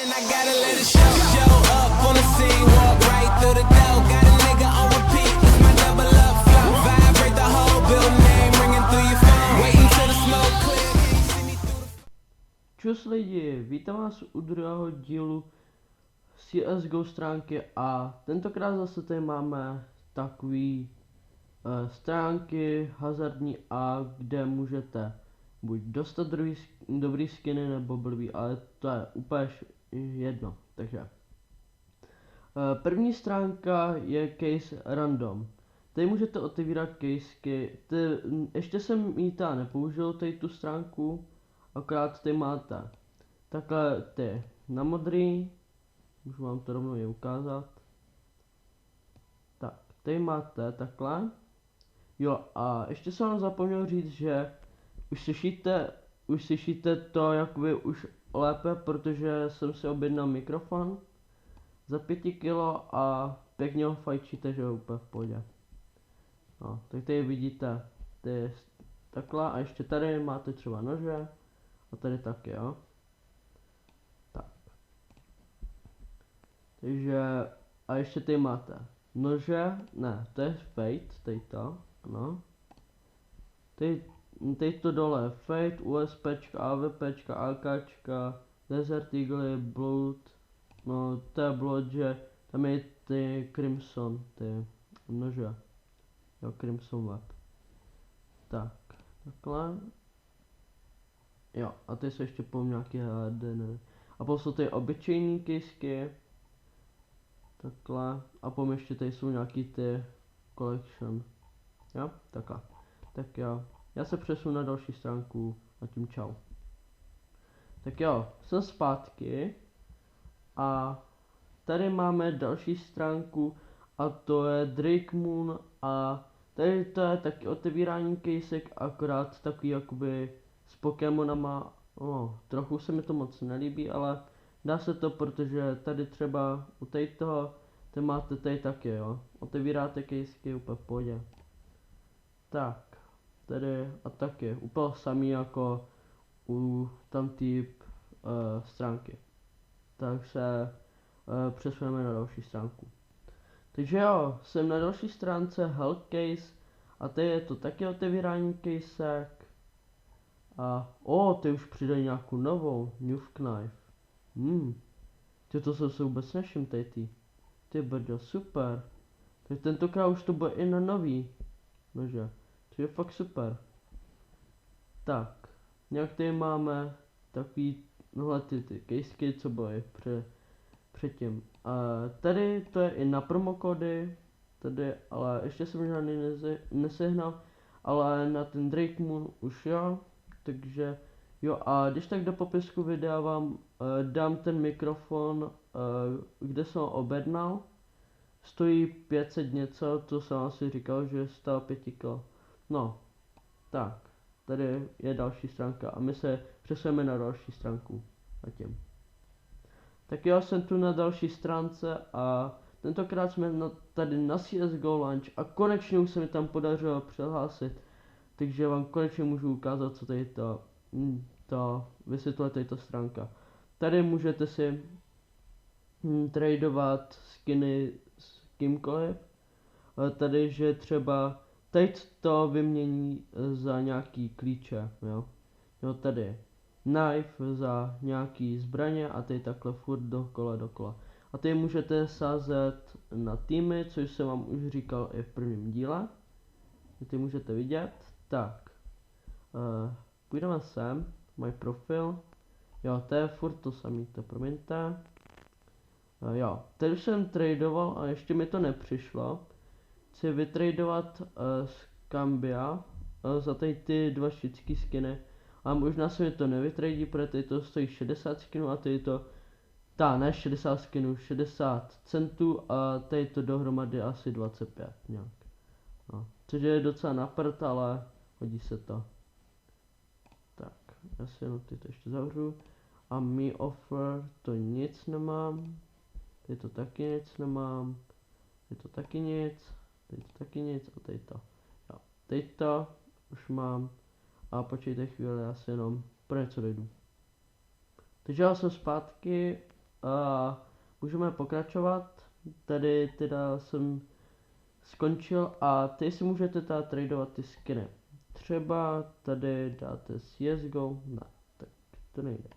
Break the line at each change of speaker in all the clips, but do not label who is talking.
and I gotta let it show. Show up on the scene, walk right through the door. Got a nigga on repeat, it's my double up flow. Vibrate the whole building, name ringing through your phone. Waiting till the smoke clear, can you see me through the...
Čus lidi, vítám vás u druhého dílu CSGO stránky a tentokrát zase tady máme takový stránky hazardní a kde můžete buď dostat dobrý skiny nebo blbý, ale to je úplně jedno. Takže první stránka je case random. Tady můžete otevírat casey. Ještě jsem ji nepoužil tady tu stránku, akorát tady máte takhle ty na modrý, můžu vám to rovnou je ukázat. Tak, tady máte takhle. Jo, a ještě jsem vám zapomněl říct, že už slyšíte to jakoby už lépe, protože jsem si objednal mikrofon za 5 kilo a pěkně ho fajčíte, že je úplně v pohodě. No, tak tady vidíte ty takhle a ještě tady máte třeba nože a tady taky, jo. Tak. Takže a ještě tady máte nože, ne, to je fate, tady to, ano. Tady to dole fate, USPčka, AVPčka, AKčka, Desert Eagle, Blood, no to je Blood, že tam je ty Crimson, ty nože. Jo, Crimson Web. Tak, takhle. Jo, a ty jsou ještě po nějaký HDN. A potom jsou tady obyčejný kisky. Takhle. A potom ještě tady jsou nějaký ty collection. Jo, takhle. Tak jo, já se přesunu na další stránku a tím čau. Tak jo, jsem zpátky. A tady máme další stránku a to je Drake Moon a tady to je taky otevírání casek, akorát takový jakoby s Pokémonama, trochu se mi to moc nelíbí, ale dá se to, protože tady třeba u toho, ty máte tady taky, jo, otevíráte casky úplně v pohodě. Tak, tady a taky, úplně samý jako u tamtý stránky. Takže přesuneme na další stránku. Takže jo, jsem na další stránce Help Case a tady je to taky otevírání casek. A ty už přidají nějakou novou, New Knife. To jsem se vůbec nešim tady. Ty brďo, super. Tak tentokrát už to bude i na nový. Nože, to je fakt super. Tak, nějak tady máme takový, ty casky, co byly předtím. Tady to je i na promokody, tady, ale ještě jsem žádný nesehnal, ale na ten Drake Moon už jo, takže jo, a když tak do popisku videa vám dám ten mikrofon, kde jsem ho objednal, stojí 500 něco, to jsem asi říkal, že stál 5 kg. No, tak, tady je další stránka a my se přesuneme na další stránku zatím. Tak já jsem tu na další stránce a tentokrát jsme tady na CSGO Launch a konečně už se mi tam podařilo přihlásit. Takže vám konečně můžu ukázat, co tady to vysvětluje tato stránka. Tady můžete si tradovat skiny s kýmkoliv. Tady, že třeba teď to vymění za nějaký klíče, jo. Jo, tady knife za nějaký zbraně a tady takhle furt dokola. A tady můžete sázet na týmy, což jsem vám už říkal i v prvním díle. Tady můžete vidět. Tak, půjdeme sem, můj profil. Jo, to je furt to samý, to promiňte. Jo, teď už jsem tradoval a ještě mi to nepřišlo. Chci vytradovat z Cambia za tady ty dva šický skiny. A možná se mi to nevytradí, protože tady to stojí 60 skinů a tady to, ne 60 skinů, 60 centů a tady to dohromady asi 25 nějak. No, což je docela na prd, ale hodí se to. Tak, já si jenom ty to ještě zavřu. A mi offer, to nic nemám. Tady to taky nic nemám. Tady to taky nic. Tady to taky nic a tady to. Jo, tady to už mám. A počkejte chvíli, já si jenom pro něco dojdu. Takže já jsem zpátky, a můžeme pokračovat. Tady teda jsem skončil a teď si můžete teda tradovat ty skiny. Třeba tady dáte CSGO, ne, tak to nejde.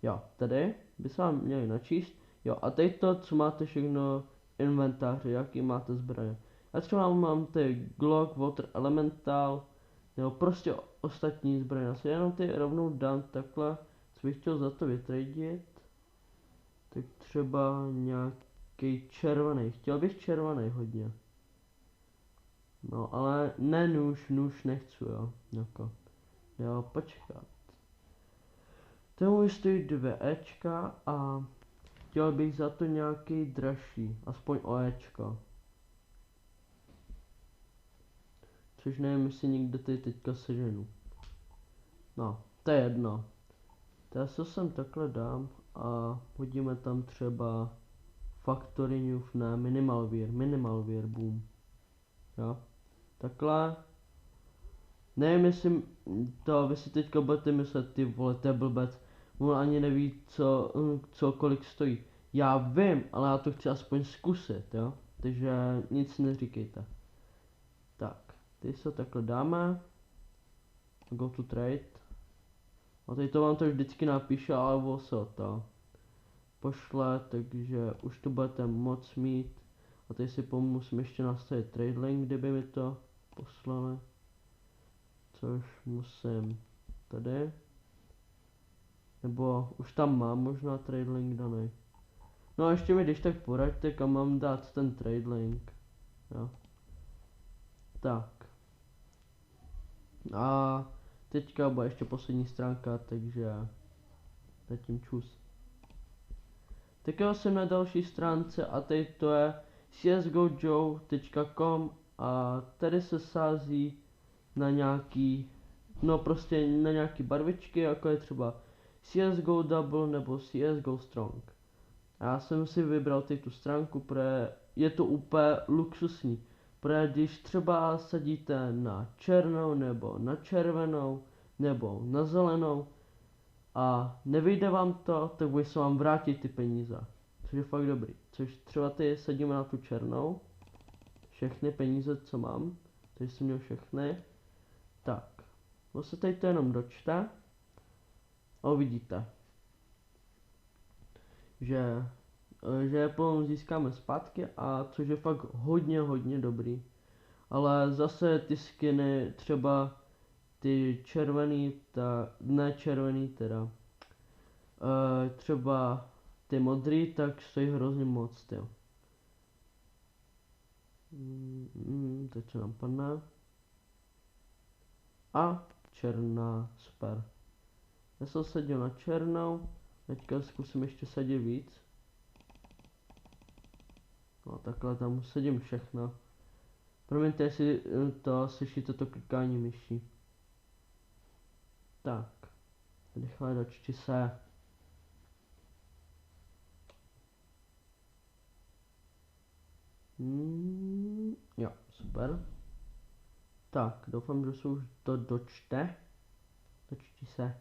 Jo, tady by se vám měli načíst. Jo, a teď to, co máte všechno v inventáři, jaký máte zbraně. Já třeba mám ty Glock, Water Elemental, nebo prostě ostatní zbraně. Já si jenom ty rovnou dám takhle, co bych chtěl za to vytradit. Tak třeba nějaký červený. Chtěl bych červený hodně. No, ale ne nůž nechci, jo. Jako. Jo, počkat. Tomu stojí 2 Ečka a chtěl bych za to nějaký dražší, aspoň o Ečko. Což nevím, jestli někde tady teďka seženu. No, to je jedno. Já se sem takhle dám a hodíme tam třeba Factory New, ne, Minimalware, boom. Jo, takhle. Nevím, jestli to vy si teďka budete myslet, ty vole, to je blbec. On ani neví, co kolik stojí. Já vím, ale já to chci aspoň zkusit, jo. Takže nic neříkejte. Tak, teď se takhle dáme. Go to trade. A teď to vám to vždycky napíše, ale on se o to pošle, takže už to budete moc mít. A teď si musím ještě nastavit trade link, kdyby mi to poslali. Což musím tady. Nebo už tam mám možná trade link daný. No a ještě mi když tak poraďte, kam mám dát ten trade link. Jo. Tak. A teďka bude ještě poslední stránka, takže zatím čus. Tak jo, jsem na další stránce a teď to je csgojoe.com a tady se sází na nějaký, no prostě na nějaký barvičky, jako je třeba CSGO Double nebo CSGO Strong. Já jsem si vybral tu stránku, protože je to úplně luxusní. Protože když třeba sadíte na černou nebo na červenou nebo na zelenou a nevyjde vám to, tak bude se vám vrátit ty peníze. Což je fakt dobrý. Což třeba ty sadíme na tu černou. Všechny peníze, co mám. Takže jsem měl všechny. Tak. No se tady to jenom dočte. A uvidíte. Že potom získáme zpátky a což je fakt hodně dobrý. Ale zase ty skiny, třeba ty červený, ne červený teda, třeba ty modrý, tak stojí hrozně moc, tyjo. Teď co nám padne. A černá, super. Já jsem sadil na černou, teďka zkusím ještě sadit víc. No takhle tam sedím všechno. Promiňte, jestli to slyšíte to klikání myší. Tak. Rychle dočti se. Jo, super. Tak, doufám, že se už to dočte. Dočti se.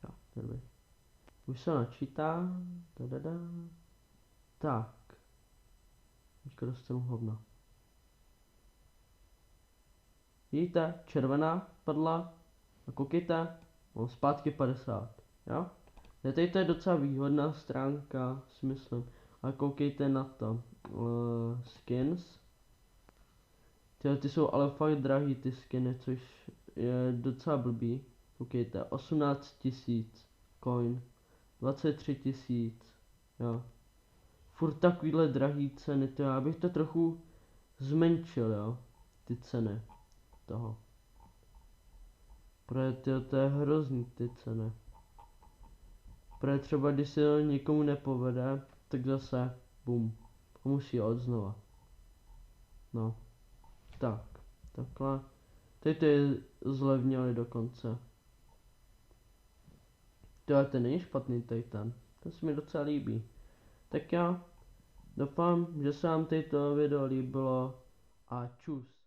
Jo, dobrý. Už se načítá. Tak. Teďka dostanu hovno. Vidíte, červená padla. A koukejte, mám zpátky 50. Jo? Teď to je docela výhodná stránka, si myslím. A koukejte na to. Skins. Ty jsou ale fakt drahý ty skiny, což je docela blbý. Koukejte, 18 000 coin, 23 000, jo. Furt takovýhle drahý ceny, to já bych to trochu zmenšil, jo. Ty ceny toho. Protože to je hrozný ty ceny. Protože třeba když se to někomu nepovede, tak zase bum. Musí od znova. No. Tak. Takhle. Teď to je zlevnili dokonce. Ten není špatný ten. To se mi docela líbí. Tak já doufám, že se vám toto video líbilo a čus.